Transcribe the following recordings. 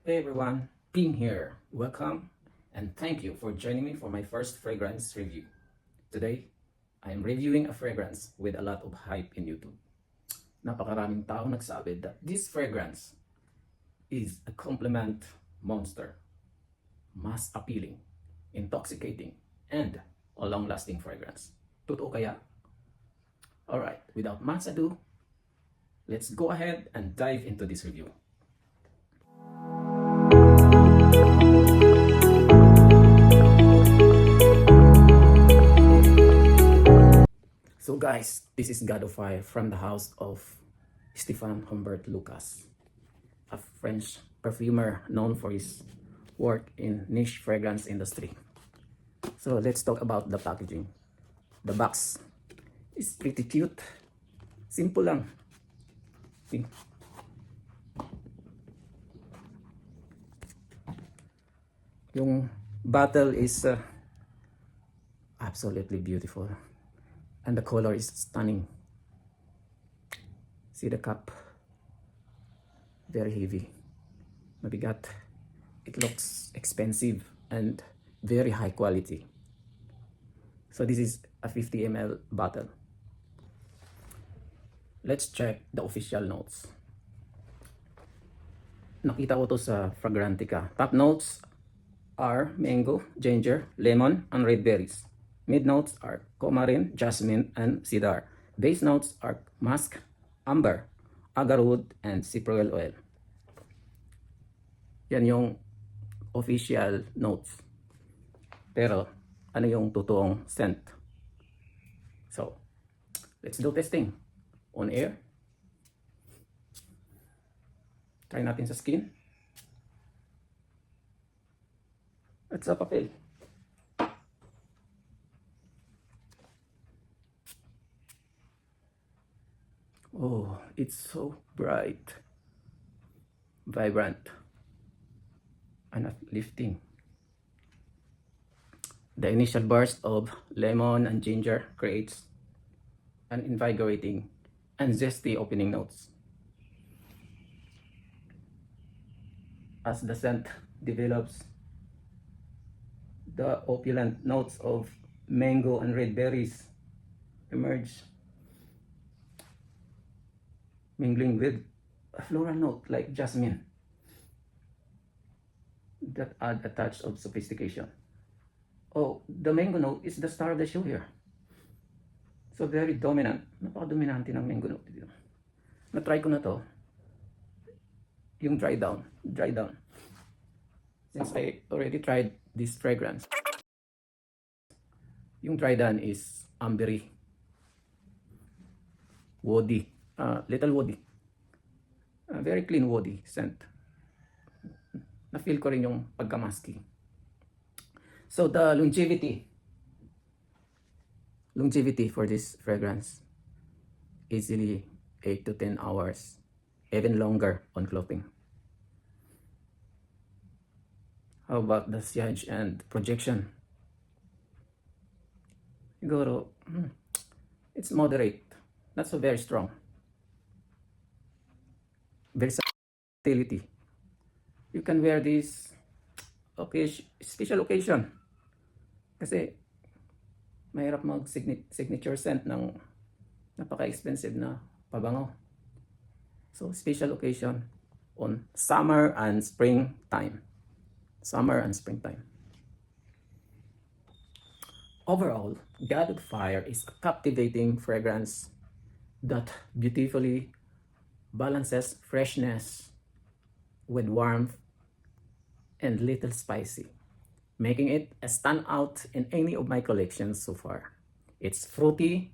Hey everyone, Ping here. Welcome and thank you for joining me for my first fragrance review. Today, I am reviewing a fragrance with a lot of hype in YouTube. Napakaraming tao nagsabi that this fragrance is a compliment monster, mass appealing, intoxicating, and a long-lasting fragrance. Totoo kaya? Alright, without much ado, let's go ahead and dive into this review. So guys, this is God of Fire from the house of Stefan Humbert Lucas, a French perfumer known for his work in niche fragrance industry. So let's talk about the packaging. The box is pretty cute. Simple lang. See? Yung bottle is absolutely beautiful. And the color is stunning. See the cup? Very heavy. Mabigat. It looks expensive and very high quality. So this is a 50 ml bottle. Let's check the official notes. Nakita ko to sa Fragrantica. Top notes are mango, ginger, lemon, and red berries. Mid notes are coumarin, jasmine, and cedar. Base notes are musk, amber, agarwood, and cypriol oil. Yan yung official notes. Pero ano yung totoong scent? So, let's do testing on air. Try natin sa skin. At sa papel. Oh, it's so bright, vibrant, and uplifting. The initial burst of lemon and ginger creates an invigorating and zesty opening notes. As the scent develops, the opulent notes of mango and red berries emerge, mingling with a floral note like jasmine that add a touch of sophistication. Oh, the mango note is the star of the show here. So very dominant. Napaka-dominante ng mango note dito. Na-try ko na to. Yung dry down. Since I already tried this fragrance. Yung dry down is ambery. Woody. Little woody. Very clean woody scent. Na-feel ko rin yung pagka-musky. So the longevity for this fragrance, easily 8 to 10 hours, even longer on clothing. How about the sillage and projection? Siguro, it's moderate, not so very strong. Versatility. You can wear this special occasion. Kasi mahirap mag-signature scent ng napaka-expensive na pabango. So special occasion on summer and springtime. Overall, God of Fire is a captivating fragrance that beautifully balances freshness with warmth and little spicy, making it a standout in any of my collections so far. It's fruity,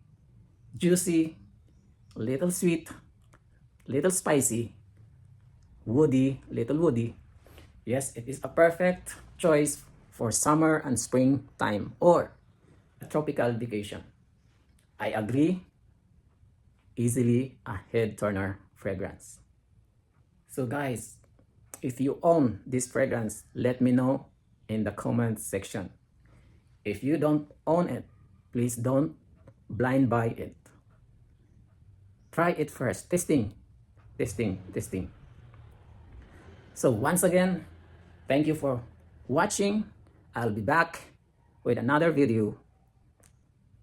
juicy, little sweet, little spicy, little woody. Yes, it is a perfect choice for summer and springtime or a tropical vacation. I agree, easily a head-turner fragrance. So guys, if you own this fragrance, let me know in the comment section. If you don't own it, please don't blind buy it. Try it first. Testing. So once again, thank you for watching. I'll be back with another video.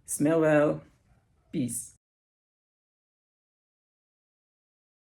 Smell well. Peace.